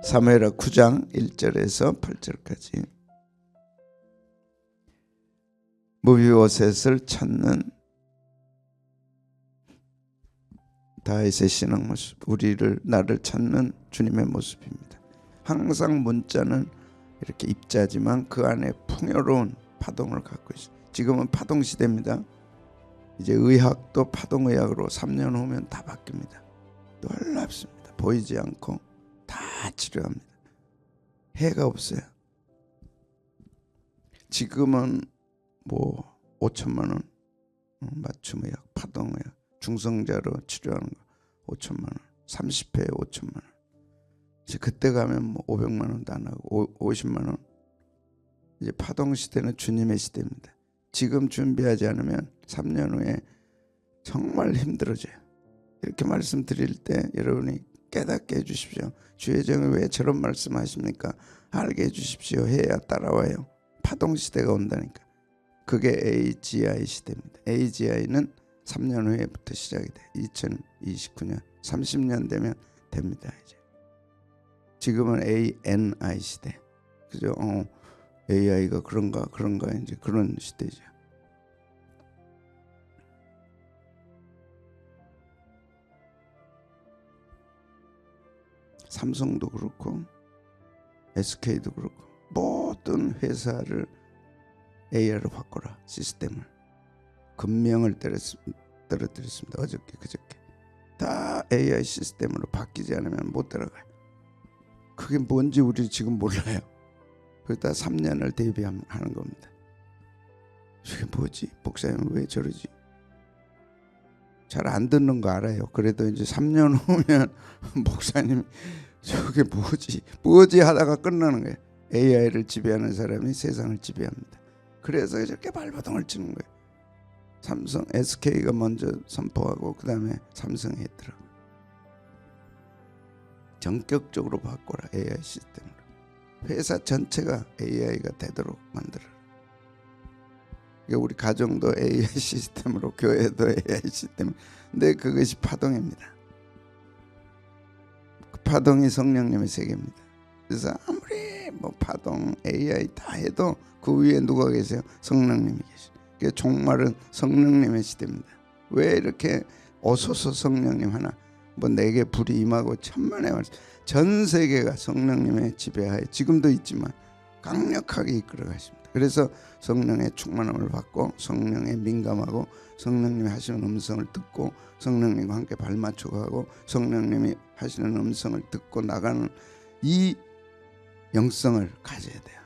사무엘하 9장 1절에서 8절까지 무비보셋을 찾는 다윗의 신앙 모습, 나를 찾는 주님의 모습입니다. 항상 문자는 이렇게 입자지만 그 안에 풍요로운 파동을 갖고 있어요. 지금은 파동 시대입니다. 이제 의학도 파동의학으로 3년 후면 다 바뀝니다. 놀랍습니다. 보이지 않고 다 치료합니다. 해가 없어요. 지금은 뭐 5천만 원 맞춤의학, 파동의학, 중성자로 치료하는 거 5천만 원, 30회에 5천만 원. 이제 그때 가면 뭐 500만 원도 안 하고 50만 원. 이제 파동 시대는 주님의 시대입니다. 지금 준비하지 않으면 3년 후에 정말 힘들어져요. 이렇게 말씀드릴 때 여러분이 깨닫게 해주십시오. 주의 종이 왜 저런 말씀하십니까? 알게 해주십시오. 해야 따라와요. 파동 시대가 온다니까. 그게 AGI 시대입니다. AGI는 3년 후에부터 시작이 돼. 2029년 30년 되면 됩니다. 이제 지금은 ANI 시대. 그죠? AI가 그런가 이제 그런 시대죠. 삼성도 그렇고 SK도 그렇고 모든 회사를 AI로 바꿔라. 시스템을. 금명을 떨어뜨렸습니다. 어저께 그저께 다 AI 시스템으로 바뀌지 않으면 못 들어가요. 그게 뭔지 우리 지금 몰라요. 그러다 3년을 대비하는 겁니다. 이게 뭐지? 목사님 왜 저러지? 잘 안 듣는 거 알아요. 그래도 이제 3년 후면 목사님 저게 뭐지 하다가 끝나는 거예요. AI를 지배하는 사람이 세상을 지배합니다. 그래서 저렇게 발버둥을 치는 거예요. 삼성, SK가 먼저 선포하고 그 다음에 삼성이 했더라고요. 전격적으로 바꿔라. AI 시스템으로. 회사 전체가 AI가 되도록 만들어라. 우리 가정도 AI 시스템으로, 교회도 AI 시스템. 근데 그것이 파동입니다. 그 파동이 성령님의 세계입니다. 그래서 아무리 뭐 파동, AI 다 해도 그 위에 누가 계세요? 성령님이 계세요. 그 종말은 성령님의 시대입니다. 왜 이렇게 오소서 성령님 하나, 뭐 내게 불이 임하고 천만의 말씀. 전 세계가 성령님의 지배하에 지금도 있지만 강력하게 이끌어 가십니다. 그래서 성령의 충만함을 받고 성령에 민감하고 성령님이 하시는 음성을 듣고 성령님과 함께 발맞춰 가고 성령님이 하시는 음성을 듣고 나가는 이 영성을 가져야 돼요.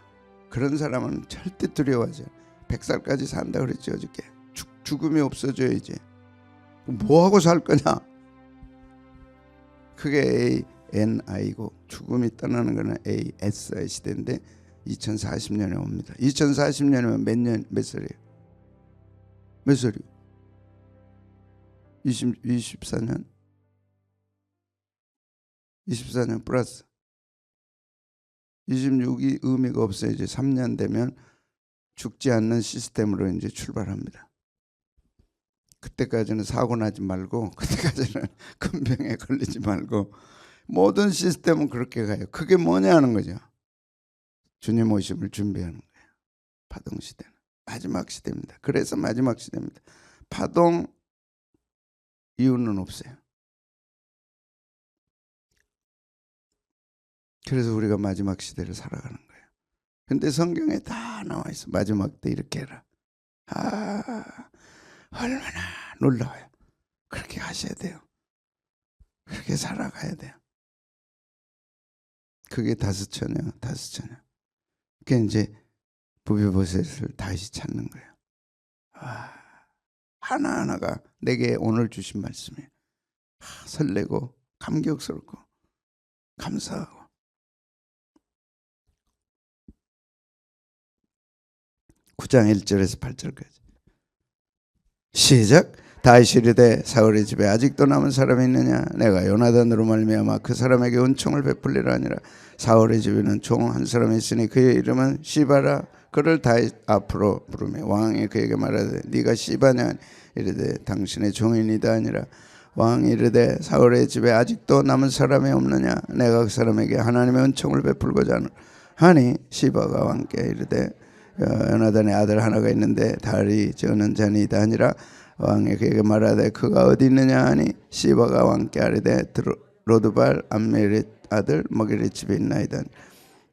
그런 사람은 절대 두려워하지 않아요. 100살까지 산다 그랬죠 어저께. 죽음이 없어져요. 이제 뭐하고 살 거냐. 그게 ANI고 죽음이 떠나는 거는 ASI 시대인데 2040년에 옵니다. 2040년이면 몇 살이에요? 몇 살이요? 24년? 24년 플러스 26이 의미가 없어요. 이제 3년 되면 죽지 않는 시스템으로 이제 출발합니다. 그때까지는 사고 나지 말고, 그때까지는 큰 병에 걸리지 말고, 모든 시스템은 그렇게 가요. 그게 뭐냐 하는 거죠. 주님 오심을 준비하는 거예요. 파동 시대는 마지막 시대입니다. 그래서 마지막 시대입니다. 파동 이유는 없어요. 그래서 우리가 마지막 시대를 살아가는 거예요. 근데 성경에 다 나와 있어. 마지막 때 이렇게 해라. 얼마나 놀라워요. 그렇게 하셔야 돼요. 그렇게 살아가야 돼요. 그게 다스처녀. 그게 이제 무비보셋을 다시 찾는 거예요. 하나하나가 내게 오늘 주신 말씀이에요. 설레고 감격스럽고 감사하고. (9장 1절에서 8절까지) 시작. 다윗이 이르되 사울의 집에 아직도 남은 사람이 있느냐? 내가 요나단으로 말미암아 그 사람에게 은총을 베풀리라 하니라. 사울의 집에는 종 한 사람이 있으니 그의 이름은 시바라. 그를 다윗 앞으로 부르매 왕이 그에게 말하되 네가 시바냐? 이르되 당신의 종이니이다 하니라. 왕이 이르되 사울의 집에 아직도 남은 사람이 없느냐? 내가 그 사람에게 하나님의 은총을 베풀고자 하니 시바가 왕께 이르되 요나단의 아들 하나가 있는데 다리 저는 자니이다 하니라. 왕이 그에게 말하되 그가 어디 있느냐 하니 시바가 왕께 아뢰되 로드발 암멜의 아들 머기의 집에 있나이다.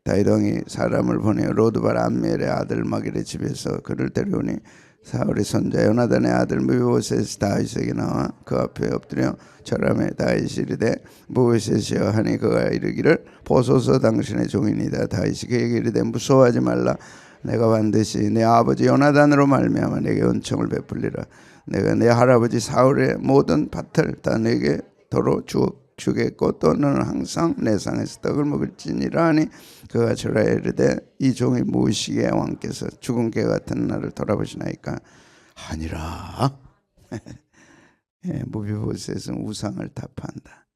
다윗 왕이 사람을 보내어 로드발 암멜의 아들 머기의 집에서 그를 데려오니 사울의 손자 요나단의 아들 무비보셋이 다윗에게 나와 그 앞에 엎드려 절하며 다윗이 이르되 무비보셋이여 하니 그가 이르기를 보소서 당신의 종이니이다. 다윗이 그에게 이르되 무서워하지 말라. 내가 반드시 내 아버지 요나단으로 말미암아 내게 은총을 베풀리라. 내가 내 할아버지 사울의 모든 밭을 다 내게 도로 주겠고 또 너는 항상 내 상에서 떡을 먹을지니라 하니 그가 절하여 이르되 이 종이 무엇이기에 왕께서 죽은 개 같은 나를 돌아보시나이까 하니라. 무비보셋은 우상을 타파한다.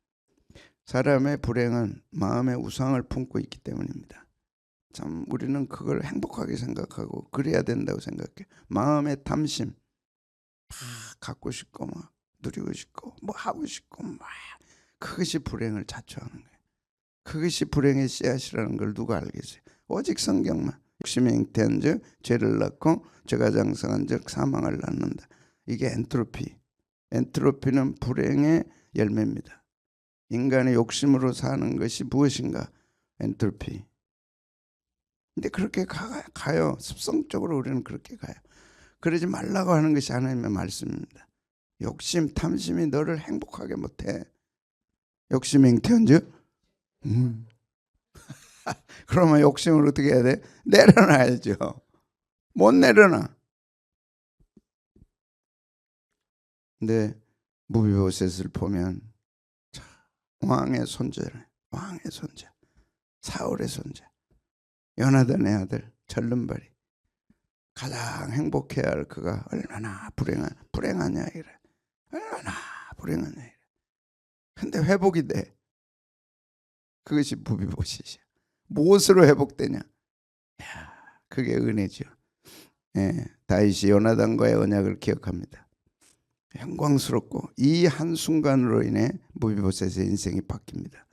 사람의 불행은 마음의 우상을 품고 있기 때문입니다. 참 우리는 그걸 행복하게 생각하고 그래야 된다고 생각해. 마음의 탐심, 막 갖고 싶고 막 누리고 싶고 뭐 하고 싶고 막 그것이 불행을 자초하는 거예요. 그것이 불행의 씨앗이라는 걸 누가 알겠어요? 오직 성경만. 욕심이 잉태한 즉 죄를 낳고 죄가 장성한 즉 사망을 낳는다. 이게 엔트로피. 엔트로피는 불행의 열매입니다. 인간의 욕심으로 사는 것이 무엇인가? 엔트로피. 근데 그렇게 가요. 습성적으로 우리는 그렇게 가요. 그러지 말라고 하는 것이 하나님의 말씀입니다. 욕심, 탐심이 너를 행복하게 못해. 욕심이 잉태한즉 그러면 욕심을 어떻게 해야 돼? 내려놔야죠. 못 내려놔. 근데 무비보셋을 보면 왕의 손자래. 왕의 손자, 사울의 손자, 요나단의 아들 절름발이 가장 행복해야 할 그가 얼마나 불행하냐 이래. 얼마나 불행하냐 이래. 근데 회복이 돼. 그것이 무비보셋이야. 무엇으로 회복되냐? 야, 그게 은혜죠. 다윗이 요나단과의 언약을 기억합니다. 영광스럽고 이 한순간으로 인해 무비보셋의 인생이 바뀝니다.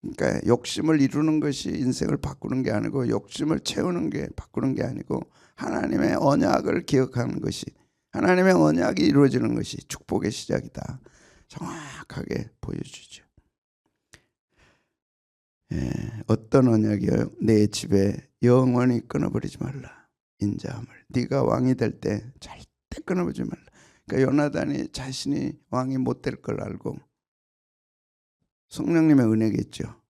그러니까 욕심을 이루는 것이 인생을 바꾸는 게 아니고 욕심을 채우는 게 바꾸는 게 아니고 하나님의 언약을 기억하는 것이, 하나님의 언약이 이루어지는 것이 축복의 시작이다. 정확하게 보여주죠. 어떤 언약이요? 내 집에 영원히 끊어버리지 말라. 인자함을. 네가 왕이 될 때 절대 끊어버리지 말라. 그러니까 요나단이 자신이 왕이 못 될 걸 알고 성령님의 은혜겠죠.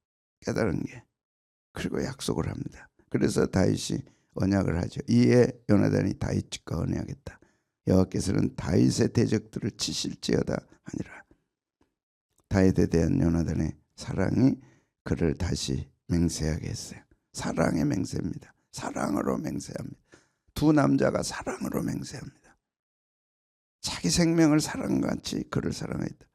깨달은 게. 그리고 약속을 합니다. 그래서 다윗이 언약을 하죠. 이에 요나단이 다윗 집과 언약했다. 여호와께서는 다윗의 대적들을 치실지어다 하니라. 다윗에 대한 요나단의 사랑이 그를 다시 맹세하게 했어요. 사랑의 맹세입니다. 사랑으로 맹세합니다. 두 남자가 사랑으로 맹세합니다. 자기 생명을 사랑같이 그를 사랑했다.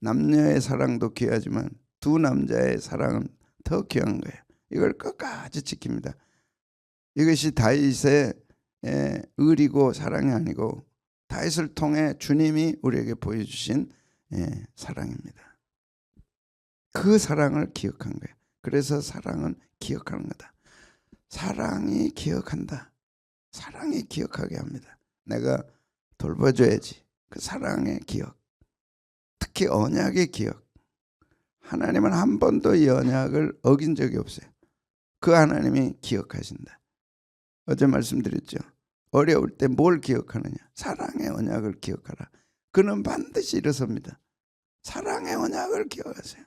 남녀의 사랑도 귀하지만 두 남자의 사랑은 더 귀한 거예요. 이걸 끝까지 지킵니다. 이것이 다윗의 의리고 사랑이 아니고 다윗을 통해 주님이 우리에게 보여주신 사랑입니다. 그 사랑을 기억한 거예요. 그래서 사랑은 기억하는 거다. 사랑이 기억한다. 사랑이 기억하게 합니다. 내가 돌봐줘야지. 그 사랑의 기억. 특히 언약의 기억. 하나님은 한 번도 이 언약을 어긴 적이 없어요. 그 하나님이 기억하신다. 어제 말씀드렸죠. 어려울 때 뭘 기억하느냐? 사랑의 언약을 기억하라. 그는 반드시 일어섭니다. 사랑의 언약을 기억하세요.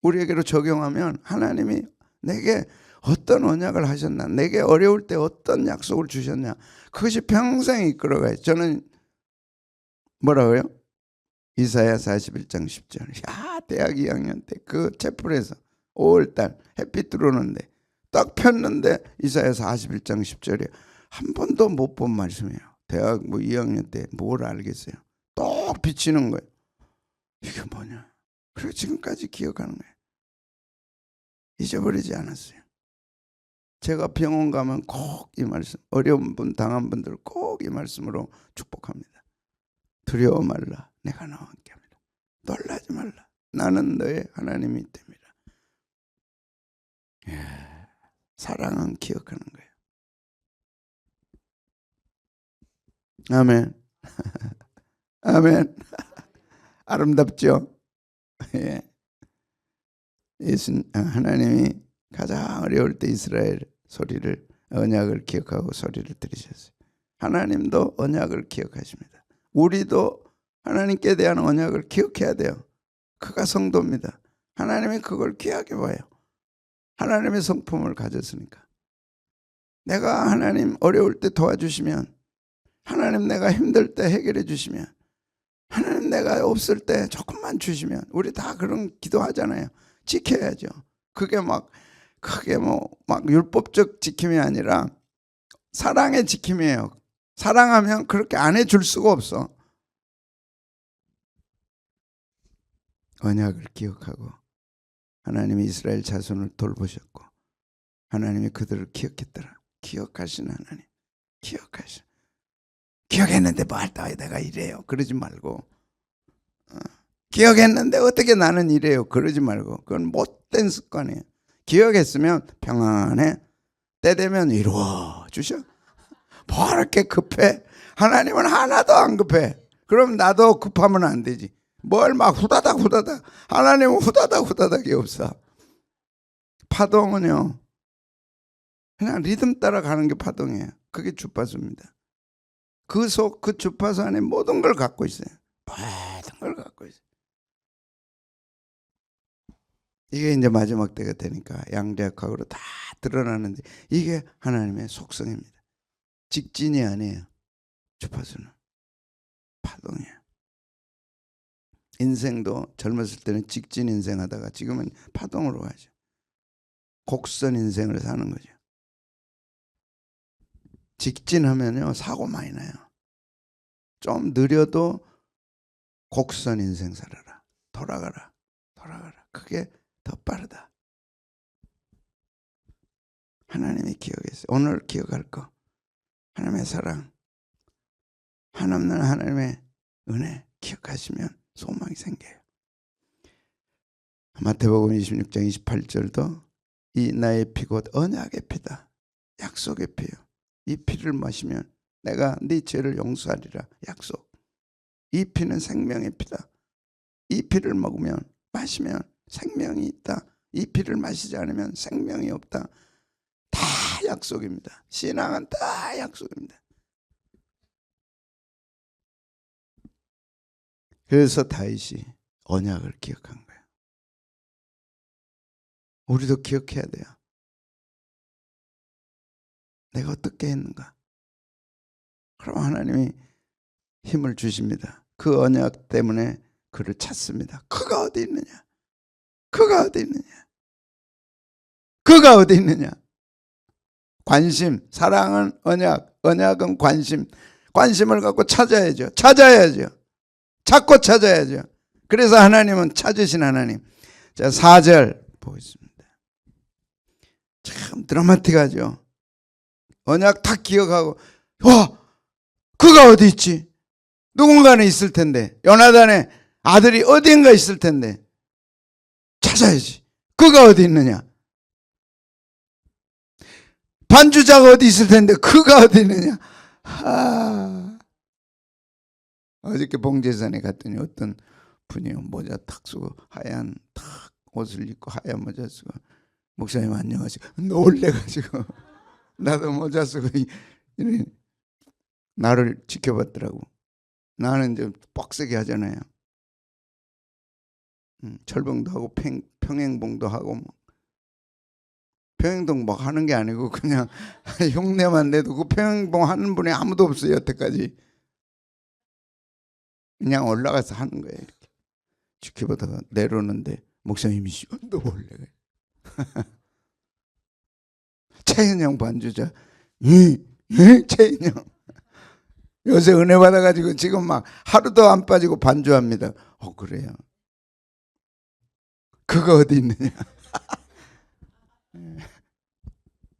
우리에게로 적용하면 하나님이 내게 어떤 언약을 하셨나, 내게 어려울 때 어떤 약속을 주셨냐, 그것이 평생 이끌어가요. 저는 뭐라고요? 이사야 41장 10절. 야, 대학 2학년 때 그 채플에서 5월달 햇빛 들어오는데 딱 폈는데 이사야 41장 10절이에요. 한 번도 못 본 말씀이에요. 대학 2학년 때 뭘 알겠어요. 똑 비치는 거예요. 이게 뭐냐? 그리고 지금까지 기억하는 거예요. 잊어버리지 않았어요. 제가 병원 가면 꼭 이 말씀, 어려운 분 당한 분들 꼭 이 말씀으로 축복합니다. 두려워 말라. 내가 너와 함께합니다. 놀라지 말라. 나는 너의 하나님이 됩니다. 사랑은 기억하는 거예요. 아멘. 아멘. 아름답죠? 예. 하나님이 가장 어려울 때 이스라엘 소리를, 언약을 기억하고 소리를 들으셨어요. 하나님도 언약을 기억하십니다. 우리도 하나님께 대한 언약을 기억해야 돼요. 그가 성도입니다. 하나님이 그걸 귀하게 봐요. 하나님의 성품을 가졌으니까. 내가 하나님 어려울 때 도와주시면, 하나님 내가 힘들 때 해결해 주시면, 하나님 내가 없을 때 조금만 주시면, 우리 다 그런 기도하잖아요. 지켜야죠. 그게 막 크게 막 율법적 지킴이 아니라 사랑의 지킴이에요. 사랑하면 그렇게 안 해줄 수가 없어. 언약을 기억하고 하나님이 이스라엘 자손을 돌보셨고 하나님이 그들을 기억했더라. 기억하신 하나님. 기억했는데 뭐 할다 내가 이래요. 그러지 말고, 기억했는데 어떻게 나는 이래요. 그러지 말고. 그건 못된 습관이에요. 기억했으면 평안해. 때 되면 이루어 주셔. 뭐 이렇게 급해? 하나님은 하나도 안 급해. 그럼 나도 급하면 안 되지. 뭘 막 후다닥 하나님은 후다닥이 없어. 파동은요 그냥 리듬 따라 가는 게 파동이에요. 그게 주파수입니다. 그 주파수 안에 모든 걸 갖고 있어요. 모든 걸 갖고 있어요. 이게 이제 마지막 때가 되니까 양대역학으로 다 드러나는데, 이게 하나님의 속성입니다. 직진이 아니에요. 주파수는 파동이에요. 인생도 젊었을 때는 직진 인생 하다가 지금은 파동으로 가죠. 곡선 인생을 사는 거죠. 직진하면요 사고 많이 나요. 좀 느려도 곡선 인생 살아라. 돌아가라. 그게 더 빠르다. 하나님이 기억했어요. 오늘 기억할 거, 하나님의 사랑, 한없는 하나님의 은혜 기억하시면 소망이 생겨요. 마태복음 26장 28절도 이 나의 피 곧 언약의 피다. 약속의 피요. 이 피를 마시면 내가 네 죄를 용서하리라. 약속. 이 피는 생명의 피다. 이 피를 마시면 생명이 있다. 이 피를 마시지 않으면 생명이 없다. 다 약속입니다. 신앙은 다 약속입니다. 그래서 다윗이 언약을 기억한 거예요. 우리도 기억해야 돼요. 내가 어떻게 했는가? 그럼 하나님이 힘을 주십니다. 그 언약 때문에 그를 찾습니다. 그가 어디 있느냐? 그가 어디 있느냐? 관심, 사랑은 언약, 언약은 관심. 관심을 갖고 찾아야죠. 찾고 찾아야죠. 그래서 하나님은 찾으신 하나님. 자, 4절 보겠습니다. 참 드라마틱하죠. 언약 다 기억하고, 그가 어디 있지? 누군가는 있을 텐데, 요나단의 아들이 어딘가 있을 텐데 찾아야지. 그가 어디 있느냐? 반주자가 어디 있을 텐데 그가 어디 있느냐? 어저께 봉제산에 갔더니 어떤 분이 모자 탁 쓰고 하얀 탁 옷을 입고 하얀 모자 쓰고, 목사님 안녕하세요. 놀래가지고 나도 모자 쓰고 나를 지켜봤더라고. 나는 좀 빡세게 하잖아요. 철봉도 하고 평행봉도 하고 평행봉 막 하는 게 아니고 그냥 흉내만 내도 그 평행봉 하는 분이 아무도 없어요. 여태까지. 그냥 올라가서 하는 거예요. 이렇게 지켜보다가 내려오는데 목사님이 놀래요. 최은영 반주자. 최은영 요새 은혜 받아가지고 지금 막 하루도 안 빠지고 반주합니다. 그래요. 그거 어디 있느냐?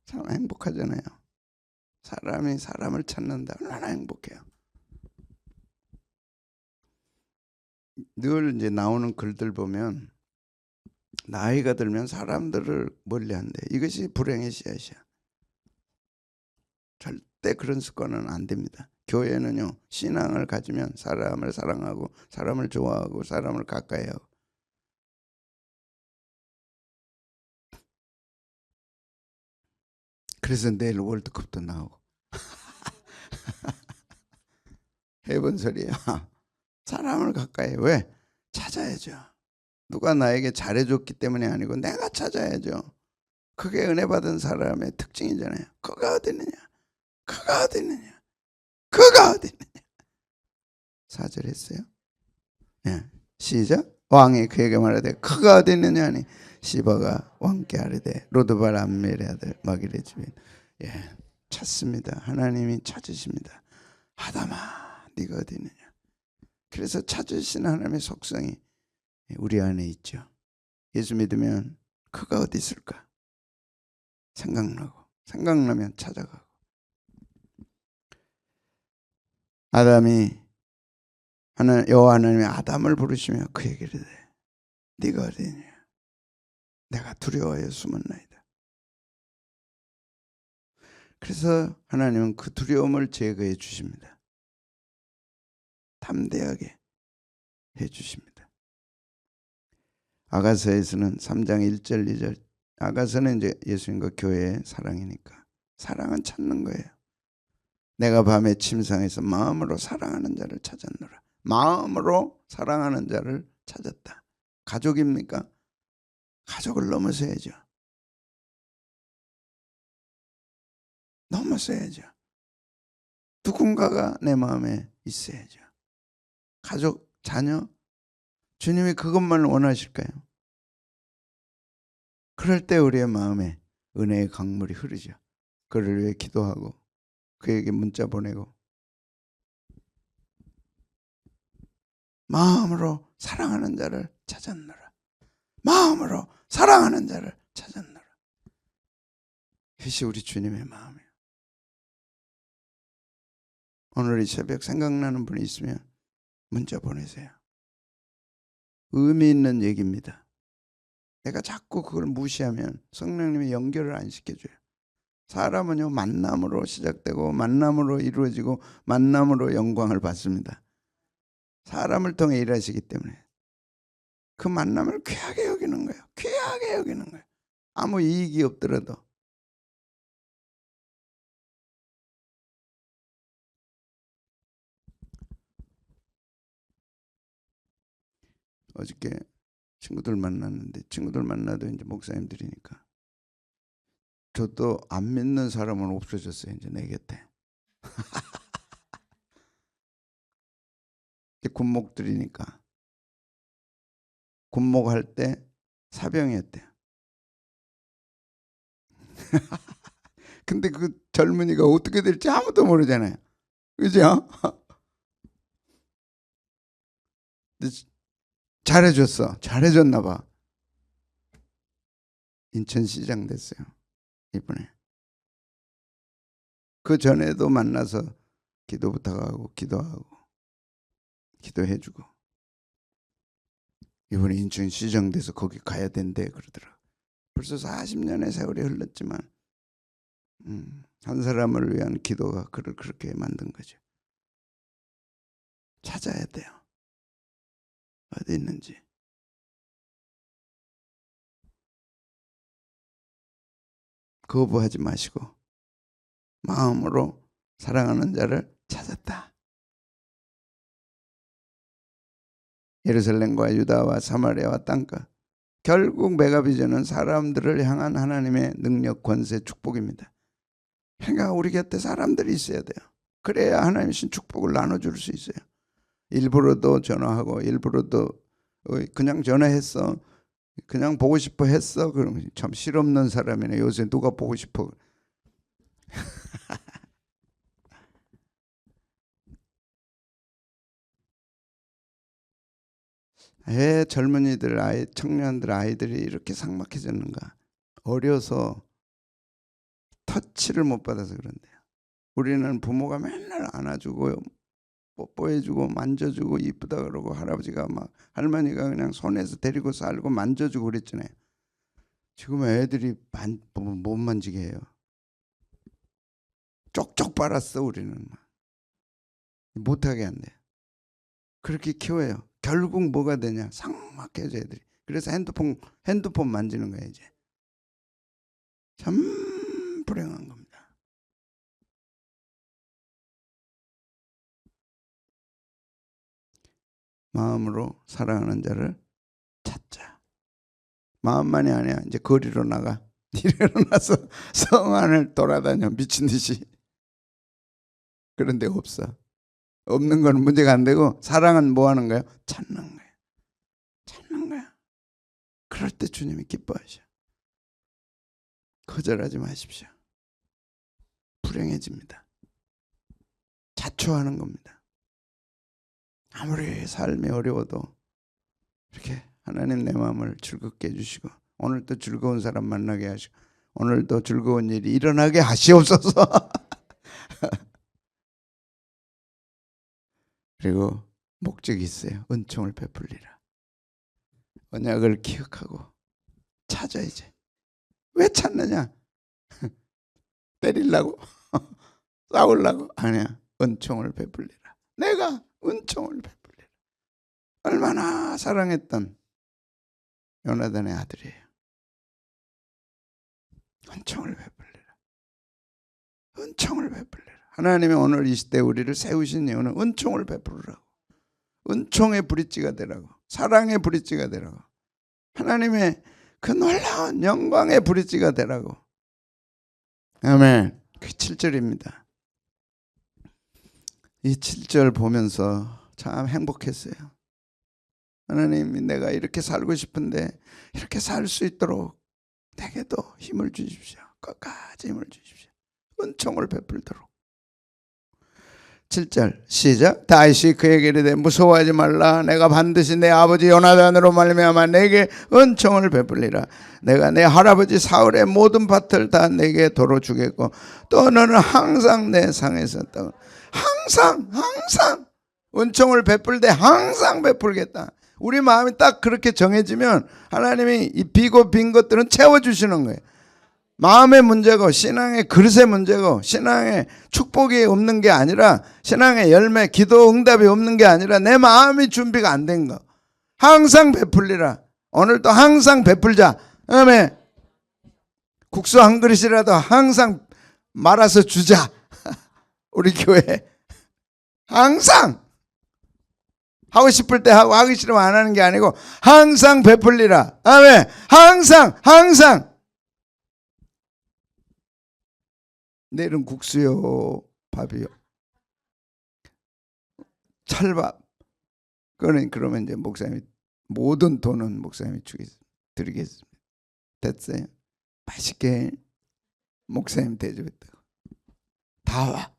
참 행복하잖아요. 사람이 사람을 찾는다. 얼마나 행복해요. 늘 이제 나오는 글들 보면 나이가 들면 사람들을 멀리한대. 이것이 불행의 씨앗이야. 절대 그런 습관은 안 됩니다. 교회는요, 신앙을 가지면 사람을 사랑하고 사람을 좋아하고 사람을 가까이 하고. 그래서 내일 월드컵도 나오고 해본 소리야. 사람을 가까이. 왜? 찾아야죠. 누가 나에게 잘해줬기 때문이 아니고 내가 찾아야죠. 그게 은혜 받은 사람의 특징이잖아요. 그가 어디 있느냐? 그가 어디 있느냐? 그가 어디 있느냐? 4절 했어요. 예. 시작. 왕이 그에게 말하되 그가 어디 있느냐 하니 시바가 왕께 아뢰되 로드발 암멜의 아들 마길의 집인. 예, 찾습니다. 하나님이 찾으십니다. 아담아 네가 어디 있느냐. 그래서 찾으시는 하나님의 속성이 우리 안에 있죠. 예수 믿으면 그가 어디 있을까 생각나면 찾아가고. 아담이 여호와 하나님이 아담을 부르시며 그에게 이르되 네가 어디 있느냐. 내가 두려워하여 숨었나이다. 그래서 하나님은 그 두려움을 제거해 주십니다. 담대하게 해 주십니다. 아가서에서는 3장 1절 2절, 아가서는 이제 예수님과 교회의 사랑이니까 사랑은 찾는 거예요. 내가 밤에 침상에서 마음으로 사랑하는 자를 찾았노라. 마음으로 사랑하는 자를 찾았다. 가족입니까? 가족을 넘어서야죠. 넘어서야죠. 누군가가 내 마음에 있어야죠. 가족, 자녀, 주님이 그것만 원하실까요? 그럴 때 우리의 마음에 은혜의 강물이 흐르죠. 그를 위해 기도하고 그에게 문자 보내고 마음으로 사랑하는 자를 찾았노라. 마음으로 사랑하는 자를 찾았노라. 그것이 우리 주님의 마음이에요. 오늘 이 새벽 생각나는 분이 있으면 문자 보내세요. 의미 있는 얘기입니다. 내가 자꾸 그걸 무시하면 성령님이 연결을 안 시켜줘요. 사람은요, 만남으로 시작되고 만남으로 이루어지고 만남으로 영광을 받습니다. 사람을 통해 일하시기 때문에 그 만남을 귀하게 여기는 거예요. 귀하게 여기는 거예요. 아무 이익이 없더라도. 어저께 친구들 만났는데, 친구들 만나도 이제 목사님들이니까 저도 안 믿는 사람은 없어졌어요. 이제 내 곁에. 군목들이니까 군목할 때 사병이었대요. 근데 그 젊은이가 어떻게 될지 아무도 모르잖아요. 그죠? 잘해줬어. 잘해줬나 봐. 인천시장 됐어요. 이번에. 그 전에도 만나서 기도 부탁하고 기도하고 기도해주고, 이번에 인천시장 돼서 거기 가야 된대 그러더라. 벌써 40년의 세월이 흘렀지만 한 사람을 위한 기도가 그를 그렇게 만든 거죠. 찾아야 돼요. 어디 있는지. 거부하지 마시고 마음으로 사랑하는 자를 찾았다. 예루살렘과 유다와 사마리아와 땅끝. 결국 메가비전은 사람들을 향한 하나님의 능력, 권세, 축복입니다. 그러니까 우리 곁에 사람들이 있어야 돼요. 그래야 하나님이 신 축복을 나눠줄 수 있어요. 일부러도 전화하고 일부러도 그냥 전화했어, 그냥 보고 싶어 했어, 그러면 참 실없는 사람이네. 요새 누가 보고 싶어. 왜 젊은이들, 청년들, 아이들이 이렇게 삭막해졌는가? 어려서 터치를 못 받아서 그런데요. 우리는 부모가 맨날 안아주고 뽀뽀해주고 만져주고 이쁘다 그러고 할아버지가 막 할머니가 그냥 손에서 데리고 살고 만져주고 그랬잖아요. 지금 애들이 못 만지게 해요. 쪽쪽 빨았어. 우리는 못하게 한대. 그렇게 키워요. 결국 뭐가 되냐? 삭막해져 애들이. 그래서 핸드폰 만지는 거예요. 이제 참 불행한 겁니다. 마음으로 사랑하는 자를 찾자. 마음만이 아니야. 이제 거리로 나가. 일어나서 성 안을 돌아다녀 미친 듯이. 그런데 없어. 없는 건 문제가 안 되고 사랑은 뭐 하는 거예요? 찾는 거예요. 찾는 거야. 그럴 때 주님이 기뻐하셔. 거절하지 마십시오. 불행해집니다. 자초하는 겁니다. 아무리 삶이 어려워도 이렇게 하나님 내 마음을 즐겁게 해주시고 오늘도 즐거운 사람 만나게 하시고 오늘도 즐거운 일이 일어나게 하시옵소서. 그리고 목적이 있어요. 은총을 베풀리라. 언약을 기억하고 찾아야지. 왜 찾느냐? 때리려고? 싸우려고? 아니야. 은총을 베풀리라. 내가 은총을 베풀리라. 얼마나 사랑했던 요나단의 아들이에요. 은총을 베풀리라. 은총을 베풀리라. 하나님이 오늘 이 시대 우리를 세우신 이유는 은총을 베풀으라고. 은총의 브릿지가 되라고. 사랑의 브릿지가 되라고. 하나님의 그 놀라운 영광의 브릿지가 되라고. 아멘. 그 7절입니다. 이 7절 보면서 참 행복했어요. 하나님이 내가 이렇게 살고 싶은데 이렇게 살 수 있도록 내게도 힘을 주십시오. 끝까지 힘을 주십시오. 은총을 베풀도록. 7절 시작. 다윗이 그에게 이르되 무서워하지 말라. 내가 반드시 내 아버지 요나단으로 말미암아 내게 은총을 베풀리라. 내가 내 할아버지 사울의 모든 밭을 다 내게 도로 주겠고 또 너는 항상 내 상에 섰다. 항상 은총을 베풀 때 항상 베풀겠다. 우리 마음이 딱 그렇게 정해지면 하나님이 이 비고 빈 것들은 채워주시는 거예요. 마음의 문제고 신앙의 그릇의 문제고 신앙의 축복이 없는 게 아니라 신앙의 열매 기도 응답이 없는 게 아니라 내 마음이 준비가 안 된 거. 항상 베풀리라. 오늘도 항상 베풀자. 아멘. 국수 한 그릇이라도 항상 말아서 주자. 우리 교회 항상 하고 싶을 때 하고 하기 싫으면 안 하는 게 아니고 항상 베풀리라. 아멘. 항상 내일은 국수요 밥이요 찰밥. 그러면 이제 목사님이 모든 돈은 목사님이 드리겠습니다. 됐어요? 맛있게 목사님 대접했다고. 다 와.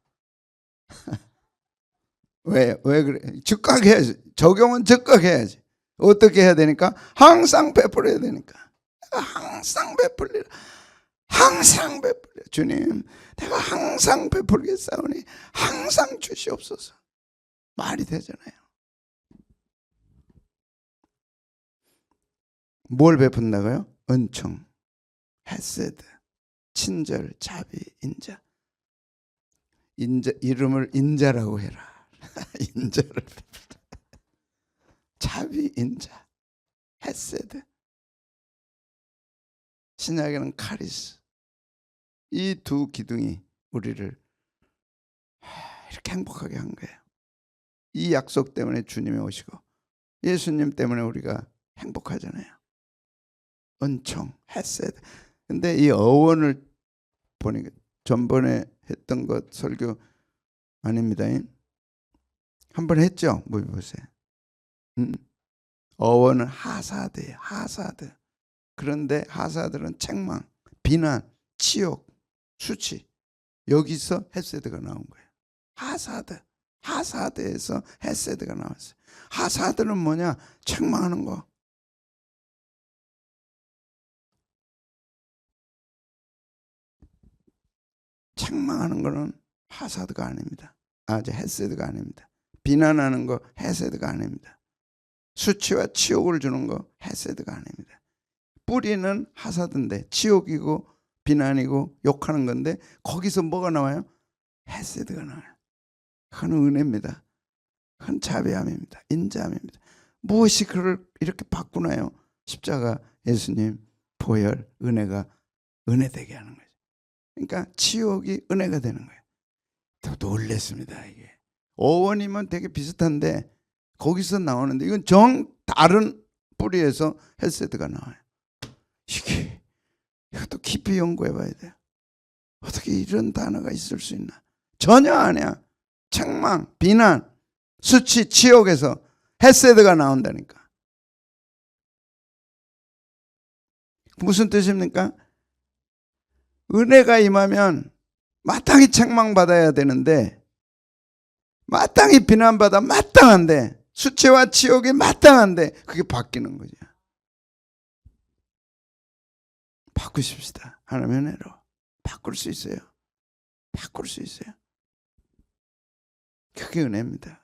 왜 그래? 즉각 해야지. 적용은 즉각 해야지. 어떻게 해야 되니까? 항상 베풀어야 되니까. 항상 베풀리라. 항상 베풀려. 주님 내가 항상 베풀겠사오니 항상 주시옵소서. 말이 되잖아요. 뭘 베푼다고요? 은총, 헤세드, 친절, 자비, 인자. 이름을 인자라고 해라. 인자를 베풀다. 자비, 인자, 헤세드. 신약에는 카리스. 이 두 기둥이 우리를 이렇게 행복하게 한 거예요. 이 약속 때문에 주님이 오시고 예수님 때문에 우리가 행복하잖아요. 은총, 헤세드. 근데 이 어원을 보니까 전번에 했던 것 설교 아닙니다. 한번 했죠? 뭐 보세요. 어원은 하사드예요. 하사드. 그런데 하사들은 책망, 비난, 치욕, 수치. 여기서 헤세드가 나온 거예요. 하사드에서 헤세드가 나왔어요. 하사드는 뭐냐? 책망하는 거. 책망하는 거는 하사드가 아닙니다. 헤세드가 아닙니다. 비난하는 거 헤세드가 아닙니다. 수치와 치욕을 주는 거 헤세드가 아닙니다. 뿌리는 하사드인데 치욕이고 비난이고 욕하는 건데 거기서 뭐가 나와요? 헤세드가 나와요. 그건 은혜입니다. 그건 자비함입니다. 인자함입니다. 무엇이 그를 이렇게 바꾸나요? 십자가, 예수님, 보혈, 은혜가 은혜되게 하는 거죠. 그러니까 치욕이 은혜가 되는 거예요. 더 놀랬습니다. 이게 어원이면 되게 비슷한데 거기서 나오는데 이건 정 다른 뿌리에서 헤세드가 나와요. 이것도 깊이 연구해 봐야 돼요. 어떻게 이런 단어가 있을 수 있나? 전혀 아니야. 책망, 비난, 수치, 치욕에서 헤세드가 나온다니까. 무슨 뜻입니까? 은혜가 임하면 마땅히 책망받아야 되는데 마땅히 비난받아 마땅한데 수치와 치욕이 마땅한데 그게 바뀌는 거죠. 바꾸십시다. 하나님의 은혜로 바꿀 수 있어요. 바꿀 수 있어요. 그게 은혜입니다.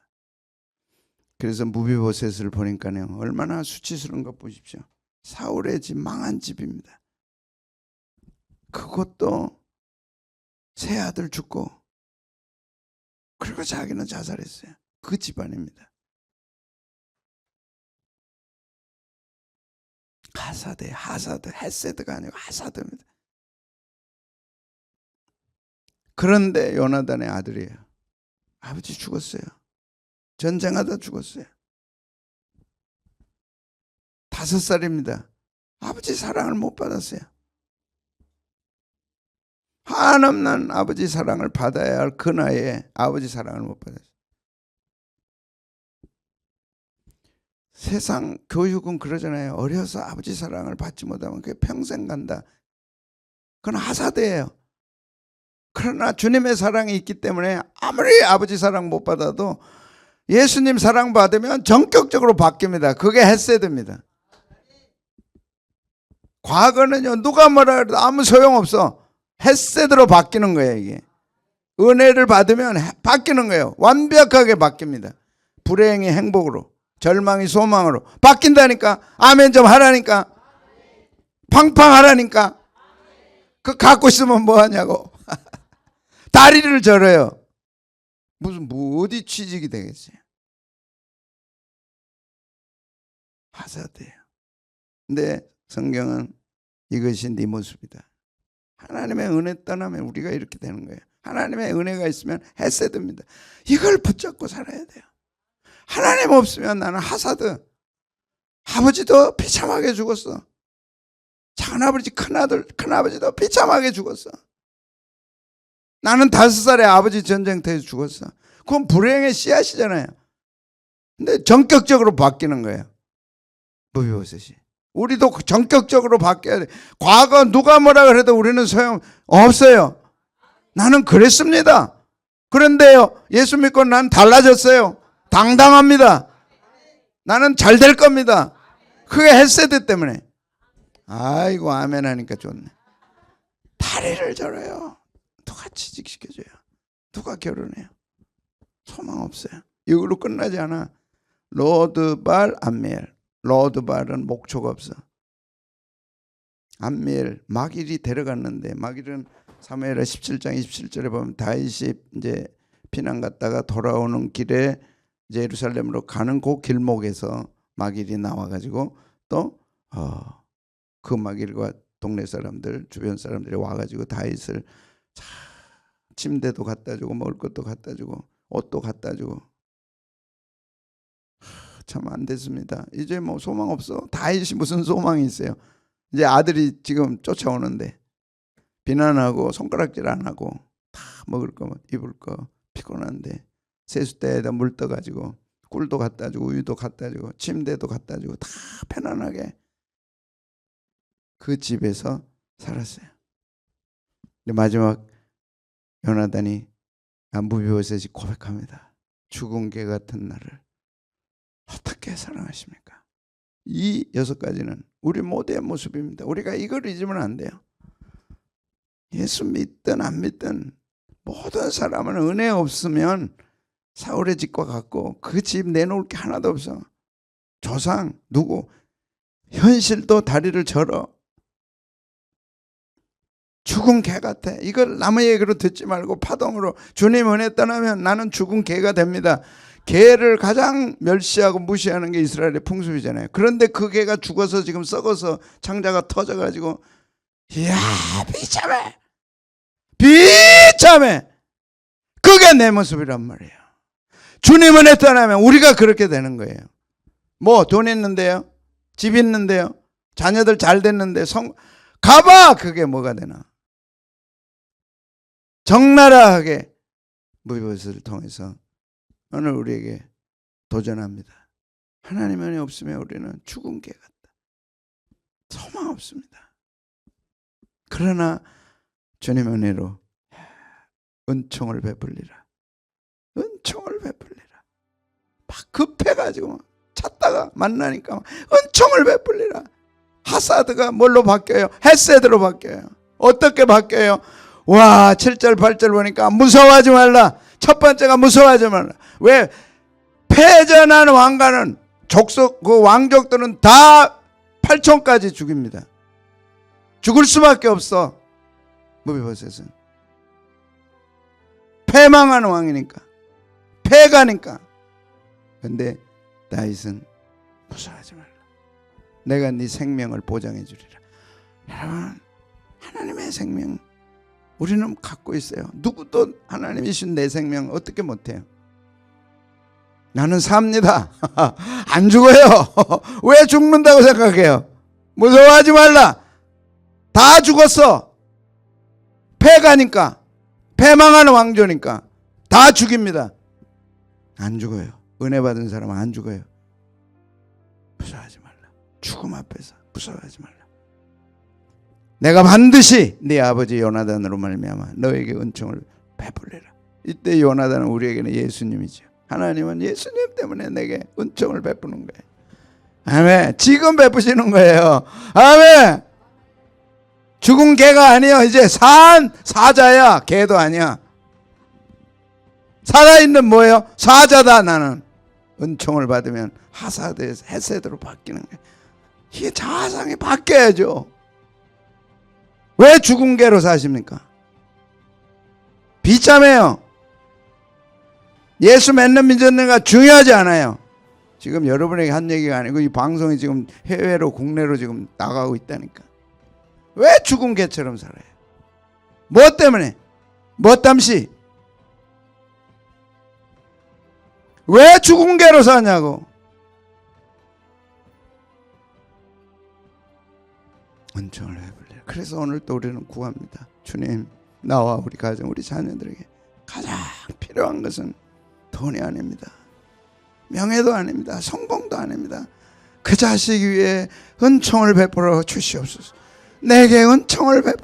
그래서 무비보셋을 보니까요, 얼마나 수치스러운 것 보십시오. 사울의 집, 망한 집입니다. 그것도 세 아들 죽고 그리고 자기는 자살했어요. 그 집안입니다. 하사드, 헤세드가 아니고 하사드입니다. 그런데 요나단의 아들이에요. 아버지 죽었어요. 전쟁하다 죽었어요. 5살입니다. 아버지 사랑을 못 받았어요. 한없는 아버지 사랑을 받아야 할 그 나이에 아버지 사랑을 못 받았어요. 세상 교육은 그러잖아요. 어려서 아버지 사랑을 받지 못하면 그게 평생 간다. 그건 하사드예요. 그러나 주님의 사랑이 있기 때문에 아무리 아버지 사랑 못 받아도 예수님 사랑 받으면 전격적으로 바뀝니다. 그게 헤세드입니다. 과거는요, 누가 뭐라 해도 아무 소용없어. 헤세드로 바뀌는 거예요. 이게 은혜를 받으면 바뀌는 거예요. 완벽하게 바뀝니다. 불행이 행복으로, 절망이 소망으로 바뀐다니까. 아멘 좀 하라니까. 팡팡 하라니까. 그 갖고 있으면 뭐하냐고. 다리를 절어요. 무슨 어디 취직이 되겠어요. 하사드예요. 근데 성경은 이것이 네 모습이다. 하나님의 은혜 떠나면 우리가 이렇게 되는 거예요. 하나님의 은혜가 있으면 헤세드입니다. 이걸 붙잡고 살아야 돼요. 하나님 없으면 나는 하사드. 아버지도 비참하게 죽었어. 작은아버지, 큰아버지도 비참하게 죽었어. 나는 5살에 아버지 전쟁터에서 죽었어. 그건 불행의 씨앗이잖아요. 근데 전격적으로 바뀌는 거예요. 무비보셋이. 우리도 전격적으로 바뀌어야 돼. 과거 누가 뭐라 그래도 우리는 소용 없어요. 나는 그랬습니다. 그런데요, 예수 믿고 난 달라졌어요. 당당합니다. 나는 잘 될 겁니다. 그게 헤세드 때문에. 아이고 아멘 하니까 좋네. 다리를 절어요. 누가 취직시켜줘요? 누가 결혼해요? 소망 없어요. 이걸로 끝나지 않아. 로드발, 암미엘. 로드발은 목초가 없어. 암미엘, 마길이 데려갔는데, 마길은 사무엘하 17장 27절에 보면 다윗이 이제 피난 갔다가 돌아오는 길에 이제 예루살렘으로 가는 그 길목에서 마길이 나와가지고 또 그 마길과 동네 사람들, 주변 사람들이 와가지고 다윗을 침대도 갖다 주고 먹을 것도 갖다 주고 옷도 갖다 주고. 참 안 됐습니다. 이제 뭐 소망 없어. 다윗이 무슨 소망이 있어요. 이제 아들이 지금 쫓아오는데 비난하고 손가락질 안 하고 다 먹을 거 입을 거 피곤한데 세숫대에다 물 떠가지고 꿀도 갖다 주고 우유도 갖다 주고 침대도 갖다 주고 다 편안하게 그 집에서 살았어요. 근데 마지막 요나단이 무비보셋이 고백합니다. 죽은 개 같은 나를 어떻게 사랑하십니까? 이 6가지는 우리 모두의 모습입니다. 우리가 이걸 잊으면 안 돼요. 예수 믿든 안 믿든 모든 사람은 은혜 없으면 사울의 집과 같고 그 집 내놓을 게 하나도 없어. 조상 누구 현실도 다리를 절어. 죽은 개 같아. 이걸 남의 얘기로 듣지 말고 파동으로 주님 은혜 떠나면 나는 죽은 개가 됩니다. 개를 가장 멸시하고 무시하는 게 이스라엘의 풍습이잖아요. 그런데 그 개가 죽어서 지금 썩어서 창자가 터져가지고 이야 비참해. 그게 내 모습이란 말이에요. 주님 은혜 떠나면 우리가 그렇게 되는 거예요. 뭐 돈 있는데요, 집 있는데요, 자녀들 잘 됐는데 가봐. 그게 뭐가 되나. 적나라하게 무비보셋을 통해서 오늘 우리에게 도전합니다. 하나님 은혜 없으면 우리는 죽은 개 같다. 소망 없습니다. 그러나 주님 은혜로 은총을 베풀리라. 은총을 베풀리라. 막 급해가지고 찾다가 만나니까 은총을 베풀리라. 하사드가 뭘로 바뀌어요? 헤세드로 바뀌어요. 어떻게 바뀌어요? 와, 7절 8절 보니까 무서워하지 말라. 첫 번째가 무서워하지 말라. 왜? 패전한 왕가는 그 왕족들은 다 8촌까지 죽입니다. 죽을 수밖에 없어. 무비보셋은 패망한 왕이니까, 패가니까. 근데 다윗은 무서워하지 말라. 내가 네 생명을 보장해 주리라. 여러분, 하나님의 생명 우리는 갖고 있어요. 누구도 하나님이 주신 내 생명 어떻게 못해요? 나는 삽니다. 안 죽어요. 왜 죽는다고 생각해요? 무서워하지 말라. 다 죽었어. 패가니까, 패망하는 왕조니까 다 죽입니다. 안 죽어요. 은혜 받은 사람은 안 죽어요. 무서워하지 말라. 죽음 앞에서 무서워하지 말라. 내가 반드시 네 아버지 요나단으로 말미암아 너에게 은총을 베풀리라. 이때 요나단은 우리에게는 예수님이죠. 하나님은 예수님 때문에 내게 은총을 베푸는 거예요. 아멘. 지금 베푸시는 거예요. 아멘. 죽은 개가 아니에요. 이제 사자야. 개도 아니야. 살아있는 뭐예요? 사자다. 나는 은총을 받으면 하사드에서 헤세드로 바뀌는 거예요. 이게 자상이 바뀌어야죠. 왜 죽은 개로 사십니까? 비참해요. 예수 믿는 믿었는가 중요하지 않아요. 지금 여러분에게 한 얘기가 아니고 이 방송이 지금 해외로 국내로 지금 나가고 있다니까. 왜 죽은 개처럼 살아요? 뭐 때문에? 뭐 땀시? 왜 죽은 개로 사냐고. 은총을 베풀리라. 그래서 오늘 또 우리는 구합니다. 주님, 나와 우리 가정, 우리 자녀들에게 가장 필요한 것은 돈이 아닙니다. 명예도 아닙니다. 성공도 아닙니다. 그 자식 위에 은총을 베풀어 주시옵소서. 내게 은총을 베풀어